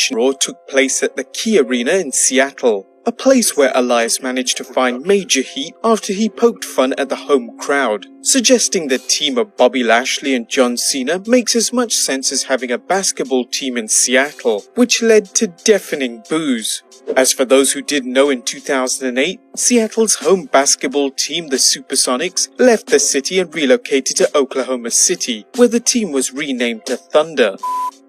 edition of Raw took place at the Key Arena in Seattle, a place where Elias managed to find major heat after he poked fun at the home crowd, suggesting the team of Bobby Lashley and John Cena makes as much sense as having a basketball team in Seattle, which led to deafening boos. As for those who didn't know, in 2008, Seattle's home basketball team, the Supersonics, left the city and relocated to Oklahoma City, where the team was renamed to Thunder.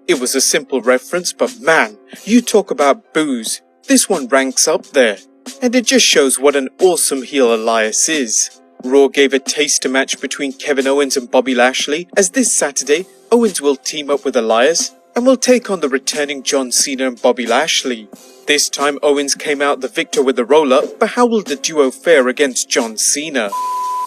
It was a simple reference, but man, you talk about boos. This one ranks up there, and it just shows what an awesome heel Elias is. Raw gave a taster match between Kevin Owens and Bobby Lashley, as this Saturday, Owens will team up with Elias and will take on the returning John Cena and Bobby Lashley. This time Owens came out the victor with a roll-up, but how will the duo fare against John Cena?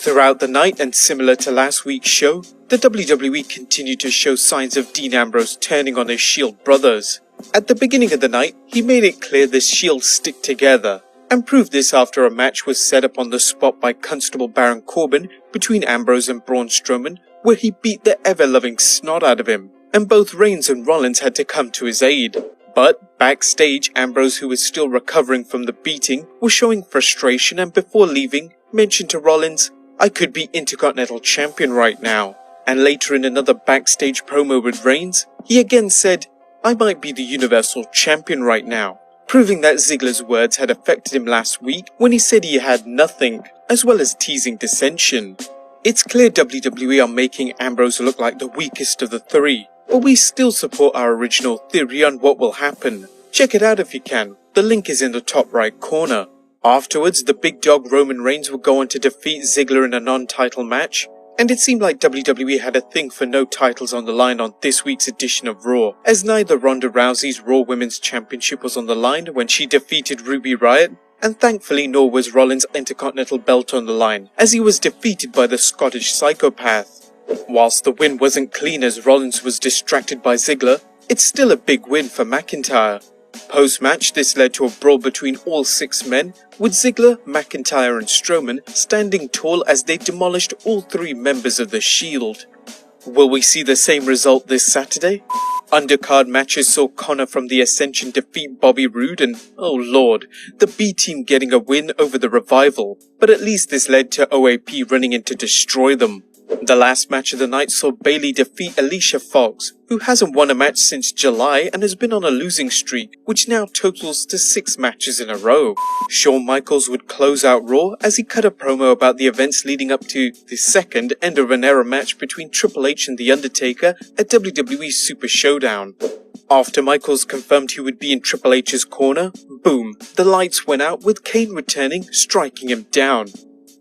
Throughout the night, and similar to last week's show, the WWE continued to show signs of Dean Ambrose turning on his Shield brothers. At the beginning of the night, he made it clear the Shield stick together, and proved this after a match was set up on the spot by Constable Baron Corbin between Ambrose and Braun Strowman, where he beat the ever-loving snot out of him, and both Reigns and Rollins had to come to his aid. But backstage, Ambrose, who was still recovering from the beating, was showing frustration, and before leaving, mentioned to Rollins, "I could be Intercontinental Champion right now." And later in another backstage promo with Reigns, he again said, "I might be the Universal Champion right now," proving that Ziggler's words had affected him last week when he said he had nothing, as well as teasing dissension. It's clear WWE are making Ambrose look like the weakest of the three, but we still support our original theory on what will happen. Check it out if you can, the link is in the top right corner. Afterwards, the big dog Roman Reigns will go on to defeat Ziggler in a non-title match, and it seemed like WWE had a thing for no titles on the line on this week's edition of Raw, as neither Ronda Rousey's Raw Women's Championship was on the line when she defeated Ruby Riott, and thankfully nor was Rollins' Intercontinental belt on the line, as he was defeated by the Scottish Psychopath. Whilst the win wasn't clean as Rollins was distracted by Ziggler, it's still a big win for McIntyre. Post-match, this led to a brawl between all 6 men, with Ziggler, McIntyre and Strowman standing tall as they demolished all 3 members of the Shield. Will we see the same result this Saturday? Undercard matches saw Connor from the Ascension defeat Bobby Roode and, oh lord, the B-Team getting a win over the Revival, but at least this led to OAP running in to destroy them. The last match of the night saw Bayley defeat Alicia Fox, who hasn't won a match since July and has been on a losing streak, which now totals to 6 matches in a row. Shawn Michaels would close out Raw as he cut a promo about the events leading up to the second End of an Era match between Triple H and The Undertaker at WWE Super Showdown. After Michaels confirmed he would be in Triple H's corner, boom, the lights went out with Kane returning, striking him down.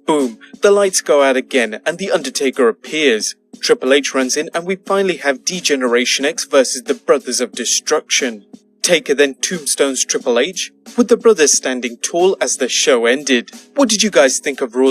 Boom, the lights go out again and The Undertaker appears. Triple H runs in and we finally have D-Generation X versus the Brothers of Destruction. Taker then tombstones Triple H, with the brothers standing tall as the show ended. What did you guys think of Raw?